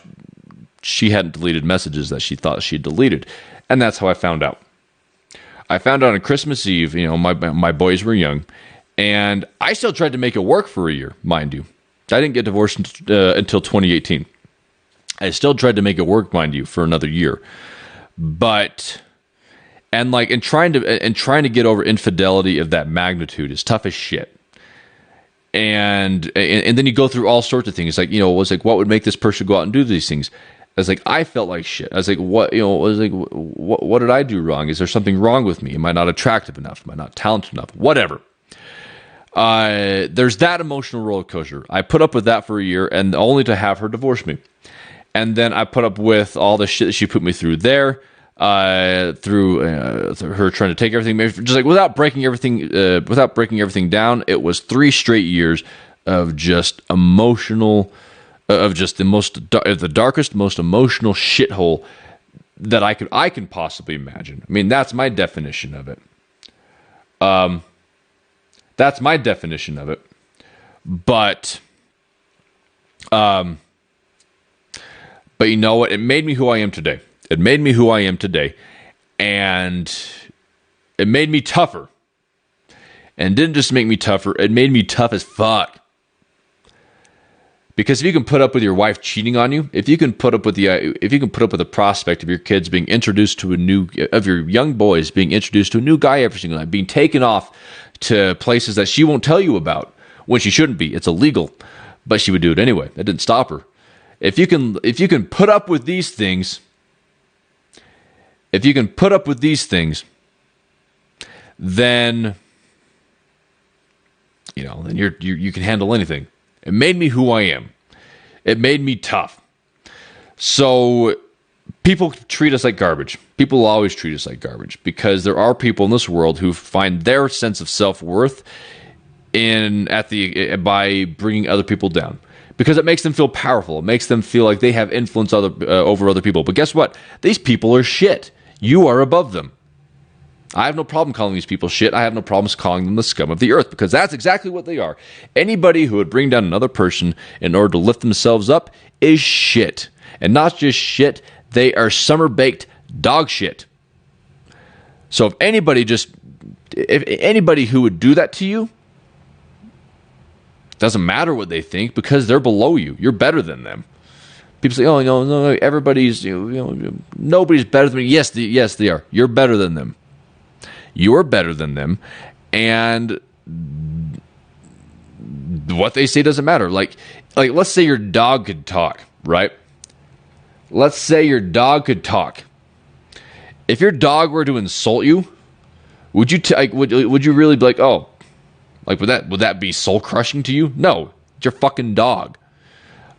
D: she hadn't deleted messages that she thought she'd deleted, and that's how I found out. I found out on Christmas Eve. My boys were young, and I still tried to make it work for a year, mind you. I didn't get divorced until 2018. I still tried to make it work, mind you, for another year. But trying to get over infidelity of that magnitude is tough as shit. And then you go through all sorts of things. What would make this person go out and do these things? I felt like shit. I was like, what did I do wrong? Is there something wrong with me? Am I not attractive enough? Am I not talented enough? Whatever. There's that emotional roller coaster. I put up with that for a year, and only to have her divorce me. And then I put up with all the shit that she put me through there, through her trying to take everything, just without breaking everything down. It was 3 straight years of just emotional, of just the darkest, most emotional shithole that I can possibly imagine. I mean, that's my definition of it. That's my definition of it. But you know what? It made me who I am today. And it made me tougher. And it didn't just make me tougher, it made me tough as fuck. Because if you can put up with your wife cheating on you, if you can put up with the prospect of your kids being introduced to your young boys being introduced to a new guy every single night, being taken off to places that she won't tell you about when she shouldn't be, it's illegal, but she would do it anyway. That didn't stop her. If you can put up with these things, if you can put up with these things, then then you can handle anything. It made me who I am. It made me tough. So people treat us like garbage. People will always treat us like garbage because there are people in this world who find their sense of self-worth by bringing other people down. Because it makes them feel powerful. It makes them feel like they have influence over other people. But guess what? These people are shit. You are above them. I have no problem calling these people shit. I have no problems calling them the scum of the earth because that's exactly what they are. Anybody who would bring down another person in order to lift themselves up is shit. And not just shit, they are summer-baked dog shit. So if anybody who would do that to you, doesn't matter what they think because they're below you. You're better than them. People say, "Oh no, everybody's nobody's better than me." Yes, they are. You're better than them. You're better than them, and what they say doesn't matter. Like let's say your dog could talk, right? Let's say your dog could talk. If your dog were to insult you, would you would you really be like, "Oh"? Like, would that be soul crushing to you? No, it's your fucking dog.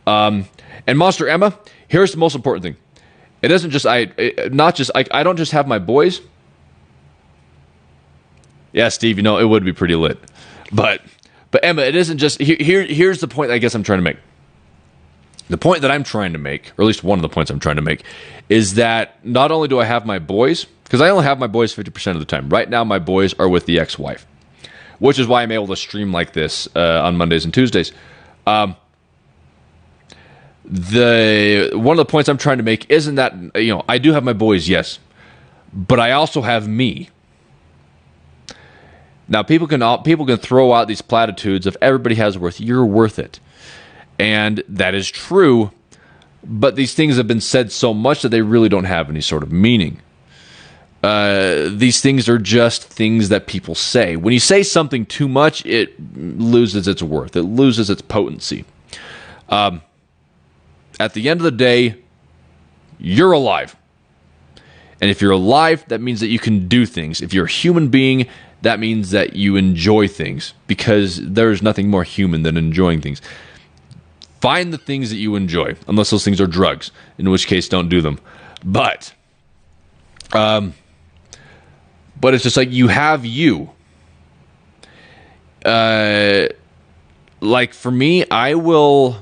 D: And Monster Emma, here's the most important thing. It isn't just I don't just have my boys. Yeah, Steve, it would be pretty lit. But Emma, it isn't just here's the point I guess I'm trying to make. The point that I'm trying to make, or at least one of the points I'm trying to make, is that not only do I have my boys, because I only have my boys 50% of the time. Right now, my boys are with the ex-wife. Which is why I'm able to stream like this on Mondays and Tuesdays. One of the points I'm trying to make isn't that I do have my boys, yes, but I also have me. Now people can throw out these platitudes of everybody has worth. You're worth it, and that is true. But these things have been said so much that they really don't have any sort of meaning. These things are just things that people say. When you say something too much, it loses its worth. It loses its potency. At the end of the day, you're alive. And if you're alive, that means that you can do things. If you're a human being, that means that you enjoy things. Because there's nothing more human than enjoying things. Find the things that you enjoy. Unless those things are drugs. In which case, don't do them. But it's just like you have you. Like for me, I will.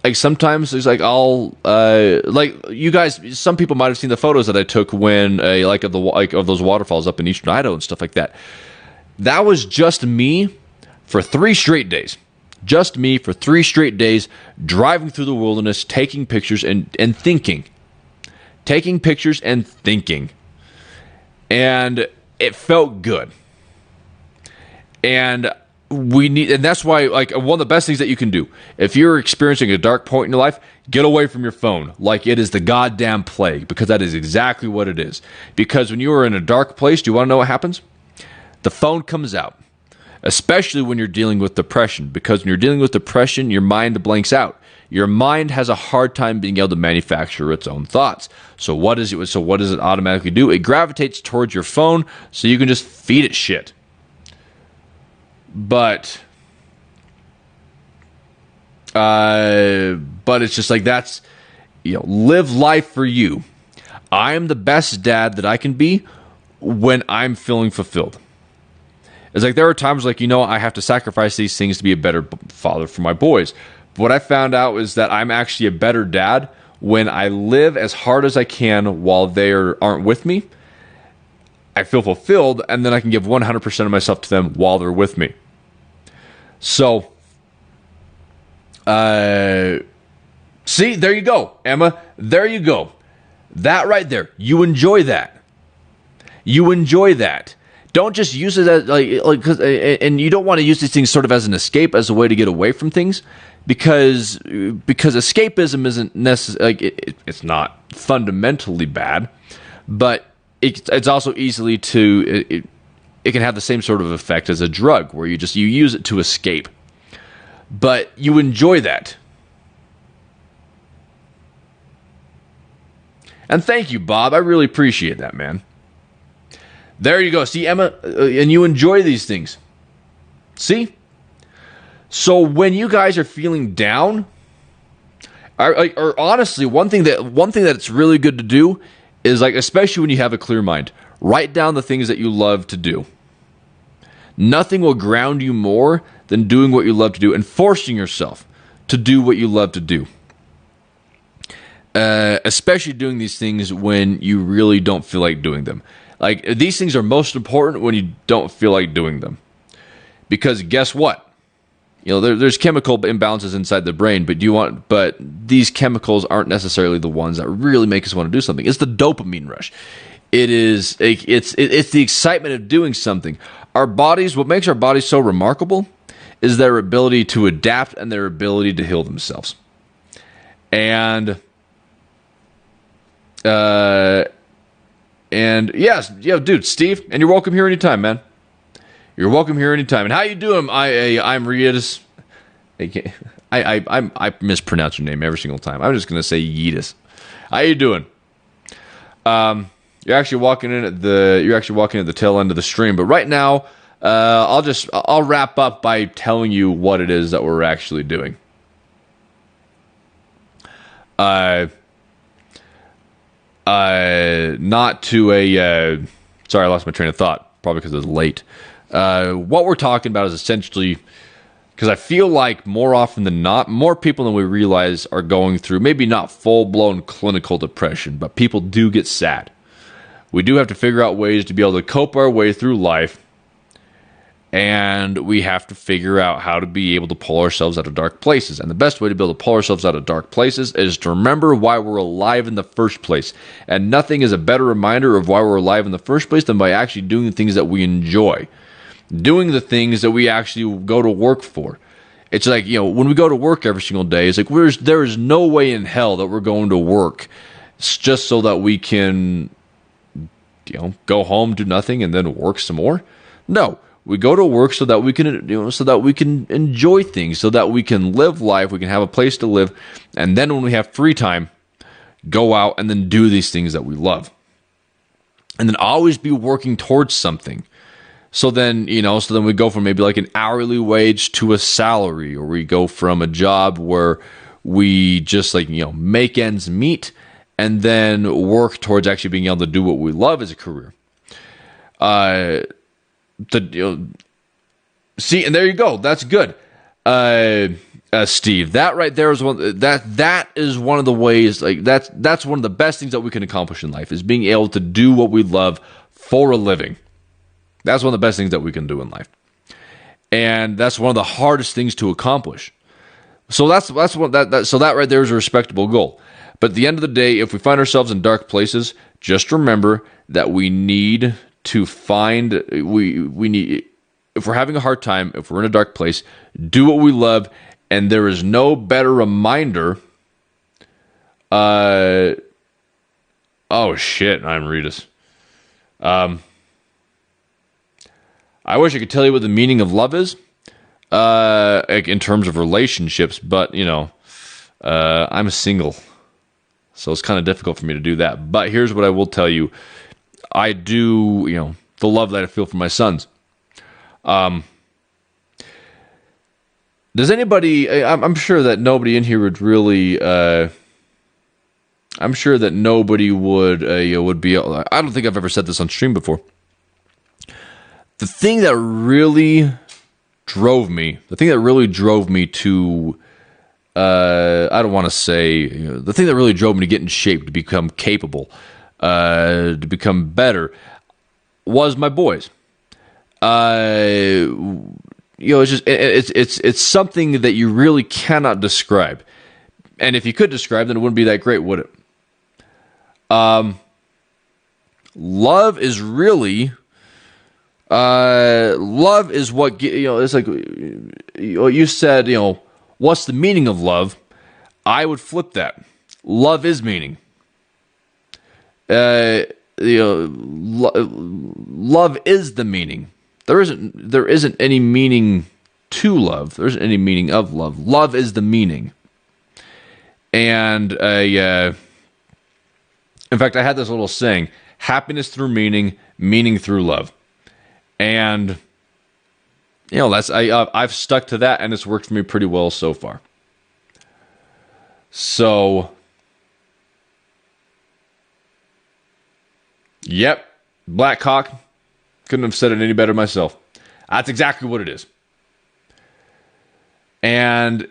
D: Like sometimes it's like I'll like you guys. Some people might have seen the photos that I took when of those waterfalls up in eastern Idaho and stuff like that. That was just me for 3 straight days. Just me for 3 straight days, driving through the wilderness, taking pictures and thinking. Taking pictures and thinking. And it felt good. And that's why, like, one of the best things that you can do, if you're experiencing a dark point in your life, get away from your phone like it is the goddamn plague, because that is exactly what it is. Because when you are in a dark place, do you want to know what happens? The phone comes out, especially when you're dealing with depression, because when you're dealing with depression, your mind blanks out. Your mind has a hard time being able to manufacture its own thoughts. So what does it automatically do? It gravitates towards your phone, so you can just feed it shit. But it's just like that's, live life for you. I am the best dad that I can be when I'm feeling fulfilled. It's like there are times like, I have to sacrifice these things to be a better father for my boys. But what I found out is that I'm actually a better dad when I live as hard as I can while they aren't with me. I feel fulfilled, and then I can give 100% of myself to them while they're with me. So, see, there you go, Emma. There you go. That right there. You enjoy that. You enjoy that. Don't just use it as and you don't want to use these things sort of as an escape, as a way to get away from things, because escapism isn't necessarily it's not fundamentally bad, but it's also easily it can have the same sort of effect as a drug, where you use it to escape, but you enjoy that. And thank you, Bob. I really appreciate that, man. There you go. See, Emma, and you enjoy these things. See? So when you guys are feeling down, or honestly, one thing that's really good to do is, like, especially when you have a clear mind, write down the things that you love to do. Nothing will ground you more than doing what you love to do and forcing yourself to do what you love to do. Especially doing these things when you really don't feel like doing them. Like, these things are most important when you don't feel like doing them. Because guess what? You know, there's chemical imbalances inside the brain, but these chemicals aren't necessarily the ones that really make us want to do something. It's the dopamine rush. It's the excitement of doing something. Our bodies, what makes our bodies so remarkable is their ability to adapt and their ability to heal themselves. And yes, yeah, dude, Steve, and you're welcome here anytime, man. You're welcome here anytime. And how you doing? I'm Riedis. I mispronounce your name every single time. I'm just gonna say Yeetus. How you doing? You're actually walking in at the tail end of the stream. But right now, I'll wrap up by telling you what it is that we're actually doing. Not to a. Sorry, I lost my train of thought. Probably because it was late. What we're talking about is essentially, because I feel like more often than not, more people than we realize are going through maybe not full-blown clinical depression, but people do get sad. We do have to figure out ways to be able to cope our way through life, and we have to figure out how to be able to pull ourselves out of dark places. And the best way to be able to pull ourselves out of dark places is to remember why we're alive in the first place. And nothing is a better reminder of why we're alive in the first place than by actually doing the things that we enjoy. Doing the things that we actually go to work for. It's like, you know, when we go to work every single day, it's like there is no way in hell that we're going to work just so that we can, you know, go home, do nothing, and then work some more. No, we go to work so that we can, you know, so that we can enjoy things, so that we can live life, we can have a place to live, and then when we have free time, go out and then do these things that we love, and then always be working towards something. So then we go from maybe like an hourly wage to a salary, or we go from a job where we just, like, you know, make ends meet and then work towards actually being able to do what we love as a career. See, and there you go. That's good. Steve, that right there is that is one of the ways, like, that's one of the best things that we can accomplish in life, is being able to do what we love for a living. That's one of the best things that we can do in life. And that's one of the hardest things to accomplish. So that's that right there is a respectable goal. But at the end of the day, if we find ourselves in dark places, just remember that we need to find, we need, if we're having a hard time, if we're in a dark place, do what we love, and there is no better reminder. Oh shit, I'm Riedis. I wish I could tell you what the meaning of love is, in terms of relationships, but, you know, I'm single, so it's kind of difficult for me to do that. But here's what I will tell you. I do, you know, the love that I feel for my sons. Does anybody, I'm sure that nobody in here would really, I'm sure that nobody would be, I don't think I've ever said this on stream before. The thing that really drove me to, I don't want to say, you know, the thing that really drove me to get in shape, to become capable, to become better, was my boys. You know, it's just, it's something that you really cannot describe. And if you could describe, then it wouldn't be that great, would it? Love is really, love is what, you know, it's like, you said, you know, what's the meaning of love? I would flip that. Love is meaning. You know, love is the meaning. There isn't any meaning to love. There isn't any meaning of love. Love is the meaning. And In fact, I had this little saying, happiness through meaning, meaning through love. And, you know, I've stuck to that, and it's worked for me pretty well so far. So, yep, Blackhawk. Couldn't have said it any better myself. That's exactly what it is. And